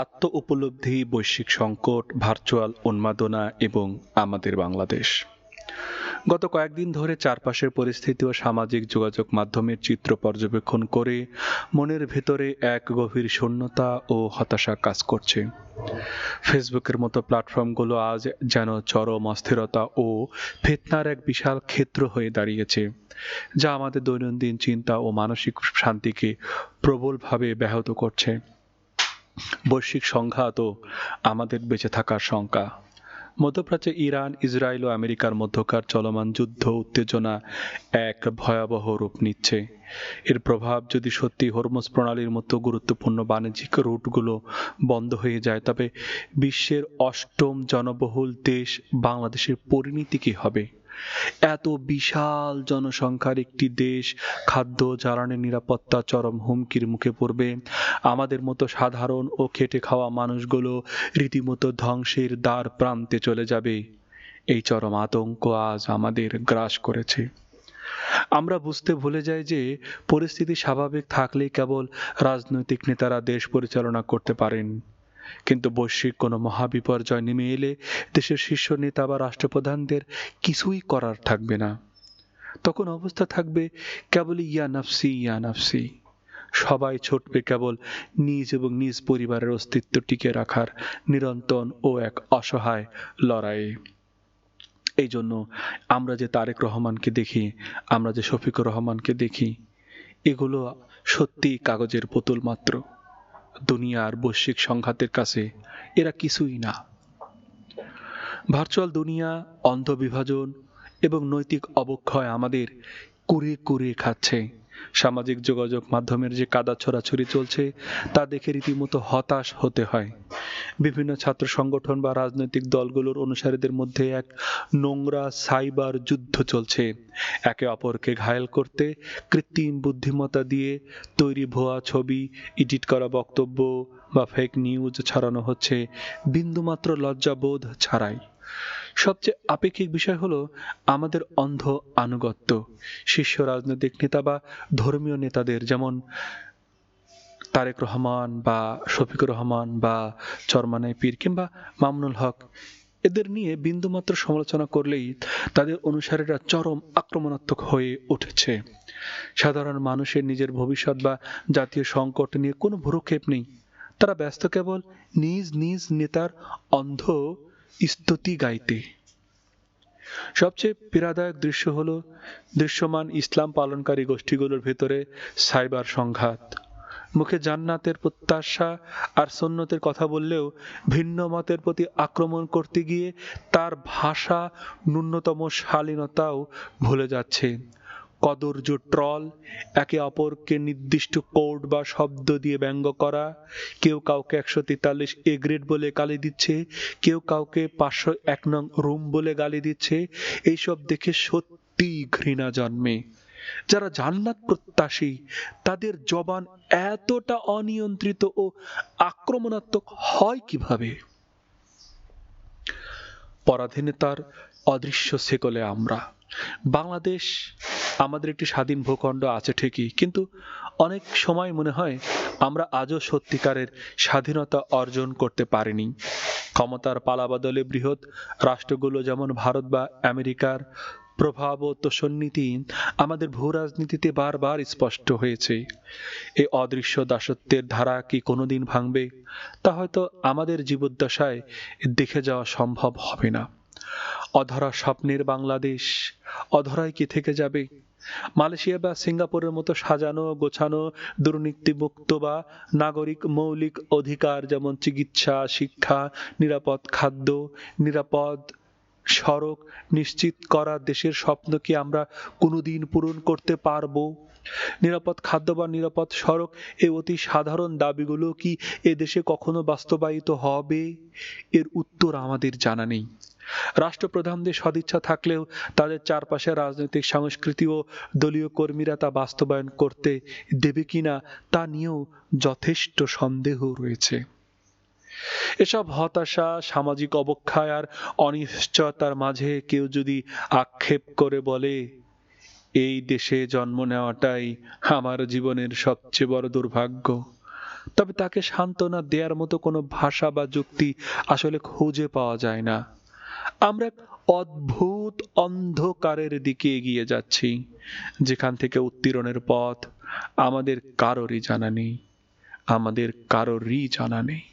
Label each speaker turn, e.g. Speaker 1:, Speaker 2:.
Speaker 1: আত্ম উপলব্ধি, বৈশ্বিক সংকট, ভার্চুয়াল উন্মাদনা এবং আমাদের বাংলাদেশ। গত কয়েকদিন ধরে চারপাশের পরিস্থিতি ও সামাজিক যোগাযোগ মাধ্যমের চিত্র পর্যবেক্ষণ করে মনের ভেতরে এক গভীর শূন্যতা ও হতাশা কাজ করছে। ফেসবুকের মতো প্ল্যাটফর্মগুলো আজ যেন চরম অস্থিরতা ও ফিতনার এক বিশাল ক্ষেত্র হয়ে দাঁড়িয়েছে, যা আমাদের দৈনন্দিন চিন্তা ও মানসিক শান্তিকে প্রবলভাবে ব্যাহত করছে। বৈশ্বিক সংঘাত ও আমাদের বেঁচে থাকার শঙ্কা। মধ্যপ্রাচ্যে ইরান, ইসরায়েল ও আমেরিকার মধ্যকার চলমান যুদ্ধ উত্তেজনা এক ভয়াবহ রূপ নিচ্ছে। এর প্রভাব যদি সত্যি হরমুজ প্রণালীর মতো গুরুত্বপূর্ণ বাণিজ্যিক রুটগুলো বন্ধ হয়ে যায়, তবে বিশ্বের অষ্টম জনবহুল দেশ বাংলাদেশের পরিণতি কী হবে? এত বিশাল জনসংখ্যার একটি দেশ, খাদ্য জ্বালানির নিরাপত্তা চরম হুমকির মুখে পড়বে। আমাদের মতো সাধারণ ও খেটে খাওয়া মানুষগুলো রীতিমতো ধ্বংসের দ্বার প্রান্তে চলে যাবে। এই চরম আতঙ্ক আজ আমাদের গ্রাস করেছে। আমরা বুঝতে ভুলে যাই যে পরিস্থিতি স্বাভাবিক থাকলেই কেবল রাজনৈতিক নেতারা দেশ পরিচালনা করতে পারেন, কিন্তু বৈশ্বিক কোনো মহাবিপর্যয় নেমে এলে দেশের শীর্ষ নেতা বা রাষ্ট্রপ্রধানদের কিছুই করার থাকবে না। তখন অবস্থা থাকবে কেবলই ইয়া নাফসি ইয়া নাফসি। সবাই ছুটবে কেবল নিজ এবং নিজ পরিবারের অস্তিত্ব টিকে রাখার নিরন্তর ও এক অসহায় লড়াইয়ে। এই জন্য আমরা যে তারেক রহমানকে দেখি, আমরা যে শফিকুর রহমানকে দেখি, এগুলো সত্যিই কাগজের পুতুল মাত্র। দুনিয়ার বৈশ্বিক সংঘাতের কাছে এরা কিছুই না। ভার্চুয়াল দুনিয়া, অন্ধ বিভাজন এবং নৈতিক অবক্ষয় আমাদের কুড়িয়ে কুড়িয়ে খাচ্ছে। সামাজিক যোগাযোগ মাধ্যমের যে কাদা ছড়াছড়ি চলছে তা দেখে রীতিমতো হতাশ হতে হয়। বিভিন্ন ছাত্র সংগঠন বা রাজনৈতিক দলগুলোর অনুসারীদের মধ্যে এক নোংরা সাইবার যুদ্ধ চলছে। একে অপরকে ঘায়েল করতে কৃত্রিম বুদ্ধিমত্তা দিয়ে তৈরি ভুয়া ছবি, এডিট করা বক্তব্য বা ফেক নিউজ ছড়ানো হচ্ছে বিন্দুমাত্র লজ্জাবোধ ছাড়াই। সবচেয়ে আপেক্ষিক বিষয় হলো আমাদের অন্ধ আনুগত্য। শীর্ষ রাজনৈতিক নেতা বা ধর্মীয় নেতাদের, যেমন তারেক রহমান বা শফিকুর রহমান বা চরমানাই পীর কিংবা মামুনুল হক, এদের নিয়ে বিন্দুমাত্র সমালোচনা করলেই তাদের অনুসারীরা চরম আক্রমণাত্মক হয়ে উঠেছে। সাধারণ মানুষের নিজের ভবিষ্যৎ বা জাতীয় সংকট নিয়ে কোনো ভ্রুক্ষেপ নেই। তারা ব্যস্ত কেবল নিজ নিজ নেতার অন্ধ স্তুতি গাইতে। সবচেয়ে পীড়াদায়ক দৃশ্য হলো দৃশ্যমান ইসলাম পালনকারী গোষ্ঠীগুলোর ভেতরে সাইবার সংঘাত। মুখে জান্নাতের প্রত্যাশা আর সুন্নতের কথা বললেও ভিন্ন মতের প্রতি আক্রমণ করতে গিয়ে তার ভাষা, ন্যূনতম শালীনতাও ভুলে যাচ্ছে। কদর্য ট্রল, একে অপরকে নির্দিষ্ট কোড বা শব্দ দিয়ে ব্যঙ্গ করা, কেউ কাউকে 143 এ গ্রেড বলে গালি দিচ্ছে, কেউ কাউকে 501 নং রুম বলে গালি দিচ্ছে। এইসব দেখে সত্যি ঘৃণা জন্মে। যারা জান্নাত প্রত্যাশী তাদের জবান এতটা অনিয়ন্ত্রিত ও আক্রমণাত্মক হয় কিভাবে? পরাধীনতার অদৃশ্য শেকলে আমরা। বাংলাদেশ আমাদের একটি স্বাধীন ভূখণ্ড আছে ঠিকই, কিন্তু অনেক সময় মনে হয় আমরা আজও সত্যিকারের স্বাধীনতা অর্জন করতে পারিনি। ক্ষমতার পালাবদলে বৃহৎ রাষ্ট্রগুলো যেমন ভারত বা আমেরিকার প্রভাব ও তোষণনীতি আমাদের ভূ রাজনীতিতে বারবার স্পষ্ট হয়েছে। এই অদৃশ্য দাসত্বের ধারা কি কোনোদিন ভাঙবে? তা হয়তো আমাদের জীবদ্দশায় দেখে যাওয়া সম্ভব হবে না। অধরা স্বপ্নের বাংলাদেশ অধরাই কি থেকে যাবে? মালয়েশিয়া বা সিঙ্গাপুরের মতো সাজানো গোছানো দুর্নীতিমুক্ত বা নাগরিক মৌলিক অধিকার যেমন চিকিৎসা, শিক্ষা, নিরাপদ খাদ্য, নিরাপদ সড়ক নিশ্চিত করা দেশের স্বপ্ন কি আমরা কোনোদিন পূরণ করতে পারবো? নিরাপদ খাদ্য বা নিরাপদ সড়ক, এই অতি সাধারণ দাবিগুলো কি এদেশে কখনো বাস্তবায়িত হবে? এর উত্তর আমাদের জানা নেই। রাষ্ট্রপ্রধানদের সদিচ্ছা থাকলেও তাদের চারপাশে রাজনৈতিক সংস্কৃতি ও দলীয় কর্মীরা তা বাস্তবায়ন করতে দেবে কিনা তা নিয়েও যথেষ্ট সন্দেহ রয়েছে। এসব হতাশা, সামাজিক অবক্ষয় আর অনিশ্চয়তার মাঝে কেউ যদি আক্ষেপ করে বলে, এই দেশে জন্ম নেওয়াটাই আমার জীবনের সবচেয়ে বড় দুর্ভাগ্য, তবে তাকে সান্ত্বনা দেওয়ার মতো কোনো ভাষা বা যুক্তি আসলে খুঁজে পাওয়া যায় না। আমরা এক অদ্ভুত অন্ধকারের দিকে এগিয়ে যাচ্ছি, যেখান থেকে উত্তরণের পথ আমাদের কারোরই জানা নেই।